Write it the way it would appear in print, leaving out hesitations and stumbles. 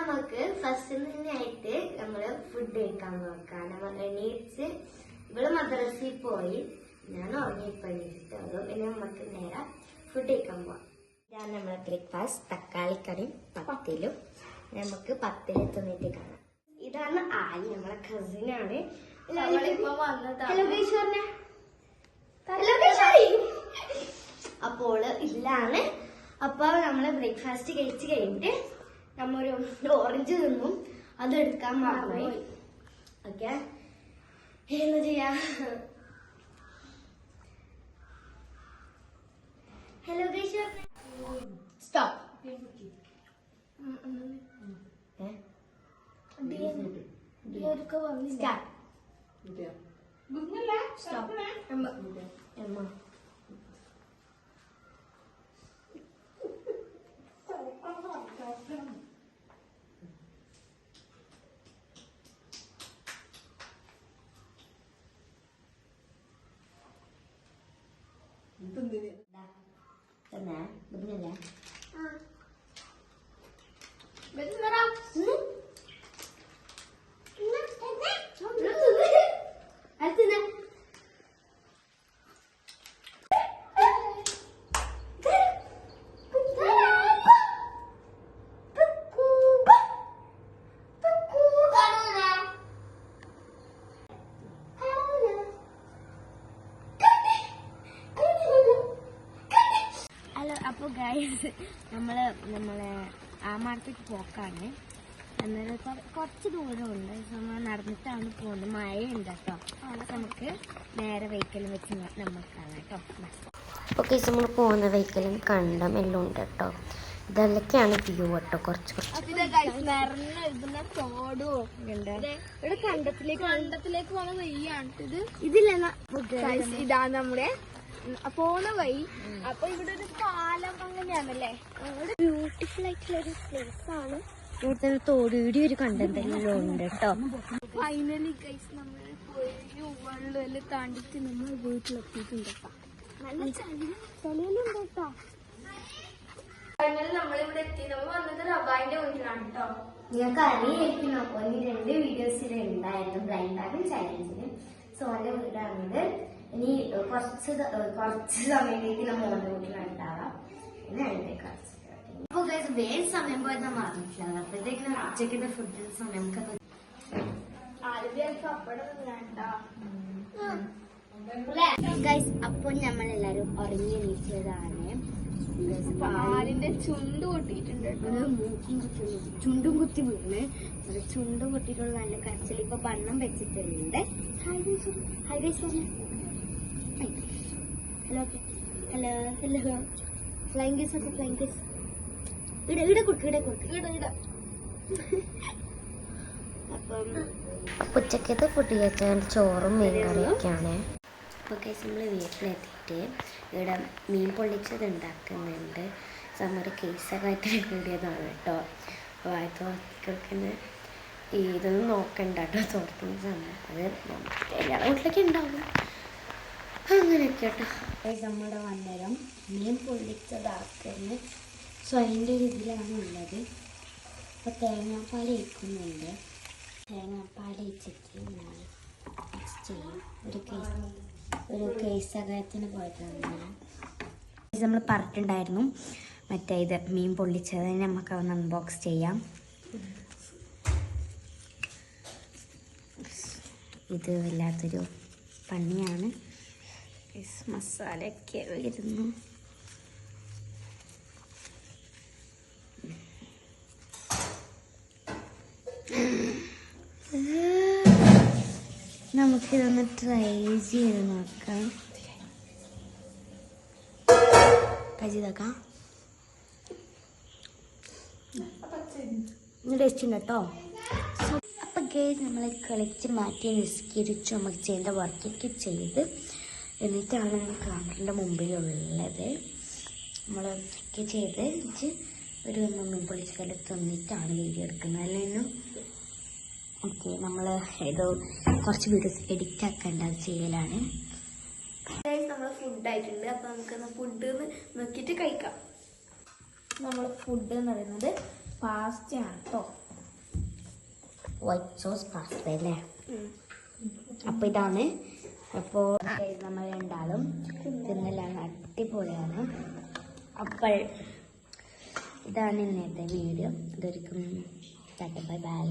നമുക്ക് ഫസ്റ്റ് തന്നെയായിട്ട് നമ്മള് ഫുഡ് കഴിക്കാൻ നോക്കാം. നമ്മൾ എണീച്ച് ഇവിടെ മദ്രസയിൽ പോയി ഞാൻ ഉറങ്ങിപ്പണിച്ചിട്ട് അതും പിന്നെ നമുക്ക് നേരെ ഫുഡ് കഴിക്കാൻ പോവാം. ഇതാണ് നമ്മളെ ബ്രേക്ക്ഫാസ്റ്റ്. തക്കാളിക്കറിയും പത്തിലും. നമുക്ക് പത്തിലെത്തുന്നിട്ട് കാണാം. ഇതാണ് ആയി, നമ്മളെ കസിനാണ്. അപ്പോൾ ഇതിലാണ്. അപ്പൊ നമ്മള് ബ്രേക്ക്ഫാസ്റ്റ് കഴിച്ച് കഴിഞ്ഞിട്ട് നമ്മൊരു ഓറഞ്ച് തിന്നും, അതെടുക്കാൻ മറന്നുപോയി. ഓക്കെ, എന്താ ചെയ്യാ? Hello guys, stop. അപ്പൊ ഗൈസ് നമ്മളെ ആ മാർക്കറ്റ് പോക്കാണ്. അന്നേരം കുറച്ച് ദൂരമുണ്ട്. നമ്മൾ നടന്നിട്ടാണ് പോകുന്നത്. മഴയുണ്ട് കേട്ടോ. നമുക്ക് നേരെ വെഹിക്കലും വെച്ച് നമുക്ക് കാണാം കേട്ടോ. ഓക്കെ, നമ്മൾ പോകുന്ന വെഹിക്കലും കണ്ടം എല്ലാം ഉണ്ട് കേട്ടോ. ഇതൊക്കെയാണ് വ്യൂ കേട്ടോ. കുറച്ച് കണ്ടത്തിലേക്ക് പോകുന്ന വഴിയാണ് ഇതില്ല. ഇതാണ് നമ്മുടെ പോണ വഴി. അപ്പൊ ഇവിടെ ഒരു പാലം അങ്ങനെയാണല്ലേ. ബ്യൂട്ടിഫുൾ ആയിട്ടുള്ള ഒരു പ്ലേസ് ആണ്. ഇവിടുത്തെ തോടുകൂടി ഒരു കണ്ടെന്തെല്ലാം ഉണ്ട് കേട്ടോ. ഫൈനലി ഗൈസ് നമ്മൾ വെള്ളം താണ്ടിട്ട് നമ്മൾ വീട്ടിലെത്തിയിട്ടുണ്ട്. നല്ല ചളിയെല്ലാം കേട്ടോ. ഫൈനലി നമ്മളിവിടെ എത്തി. നമ്മൾ വന്നത് റബായിന്റെ വീട്ടിലാണ് കേട്ടോ. നിങ്ങൾക്ക് അറിയായിരിക്കും, അപ്പോൾ ഈ 2 വീഡിയോസിൽ ഉണ്ടായിരുന്നു ബ്ലൈൻഡ് ബാഗിൽ ചാലഞ്ചിന്. സോ എന്റെ വീടാണിത്. ഇനി കുറച്ച് സമയത്തേക്ക് നമ്മൾ മോന്റെ വീട്ടിലുണ്ടാവാം. പിന്നെ അതിന്റെ കുറച്ച് അപ്പൊ വേറെ സമയം പോയത് നമ്മൾ അറിഞ്ഞിട്ടില്ല. അപ്പോഴത്തേക്കും ഉച്ചയ്ക്കത്തെ ഫുഡ് സമയം ഗൈസ്. അപ്പോൾ നമ്മളെല്ലാരും ഉറങ്ങി എണീച്ചതാണ്. പാലിന്റെ ചുണ്ട് പൊട്ടിയിട്ടുണ്ട്. മൂക്കും കുത്തുന്നു, ചുണ്ടും കുത്തി വീണ്. ചുണ്ടും പൊട്ടിയിട്ടുള്ള നല്ല കരച്ചിൽ. ഇപ്പൊ ബണ്ണം വെച്ചിട്ടുണ്ട്. ഹായ് ഗൈസ് പറഞ്ഞു. Hello hello hello. Flying case ഒക്കെ ഫ്ലൈങ് കേസ്. ഇവിടെ കൊടുക്ക്. അപ്പം ഉച്ചക്കത്തെ ഫുഡ് കഴിച്ചാൽ ചോറും മീൻ കറിയൊക്കെയാണ്. അപ്പോൾ കേസ് നമ്മൾ വീട്ടിലെത്തിയിട്ട് ഇവിടെ മീൻ പൊള്ളിച്ചത് ഉണ്ടാക്കുന്നുണ്ട്. നമ്മുടെ കേസൊക്കെ ആയിട്ട് കൂടിയതാണ് കേട്ടോ. അപ്പോൾ തോർത്തിക്കൊടുക്കുന്ന ഇതൊന്നും നോക്കണ്ട കേട്ടോ. തോർത്തുന്ന സമയം അത് എല്ലാവരുടെ വീട്ടിലൊക്കെ ഉണ്ടാവും. അങ്ങനെയൊക്കെ കേട്ടോ. നമ്മുടെ വന്നേരം മീൻ പൊള്ളിച്ചതാക്കുന്നു. സോ അതിൻ്റെ ഒരു ഇതിലാണ് ഉള്ളത്. അപ്പോൾ തേങ്ങാപ്പാൽ ഒഴിക്കുന്നുണ്ട്. തേങ്ങാപ്പാൽ ഒഴിച്ചിട്ട് ഞാൻ മിക്സ് ചെയ്യും. ഒരു കേസകത്തിന് പോയിട്ടാണ് നമ്മൾ പറഞ്ഞിട്ടുണ്ടായിരുന്നു. മറ്റേ ഇത് മീൻ പൊള്ളിച്ചത് നമുക്ക് ഒന്ന് അൺബോക്സ് ചെയ്യാം. ഇത് വല്ലാത്തൊരു പണിയാണ്. മസാലയൊക്കെ വരുന്നു. നമുക്കിതൊന്ന് ട്രൈ ചെയ്ത് നോക്കാം. കഴിച്ചതാക്കാം. ടേസ്റ്റ് ഉണ്ട് കേട്ടോ. അപ്പം ഗൈസ് നമ്മൾ കളിച്ച് മാറ്റി നിസ്കരിച്ചു. നമുക്ക് ചെയ്യേണ്ട വർക്കൊക്കെ ചെയ്ത് എന്നിട്ടാണ് ക്യാമറയുടെ മുമ്പിലുള്ളത്. നമ്മൾ ഒക്കെ ചെയ്ത് ഒരു മീൻ പൊള്ളിച്ച കല്ല് തന്നിട്ടാണ് വീഡിയോ എടുക്കുന്നത്. അല്ലെങ്കിൽ ഓക്കെ, നമ്മൾ ഏതോ കുറച്ച് വീഡിയോസ് എഡിറ്റ് ആക്കേണ്ട ചെയ്യലാണ്. നമ്മൾ ഫുഡ് ആയിട്ടുണ്ട്. അപ്പൊ നമുക്കൊന്ന് ഫുഡ് നോക്കിയിട്ട് കഴിക്കാം. നമ്മുടെ ഫുഡ് എന്ന് പറയുന്നത് പാസ്തയാണ് കേട്ടോ. വൈറ്റ് സോസ് പാസ്ത അല്ലേ? അപ്പോൾ ഇതാണ്. അപ്പോൾ നമ്മൾ രണ്ടാളും തിന്നലാണ്, അടിപൊളിയാണ്. അപ്പോൾ ഇതാണ് ഇന്നത്തെ വീഡിയോ. ഇതൊരിക്കും bye bye.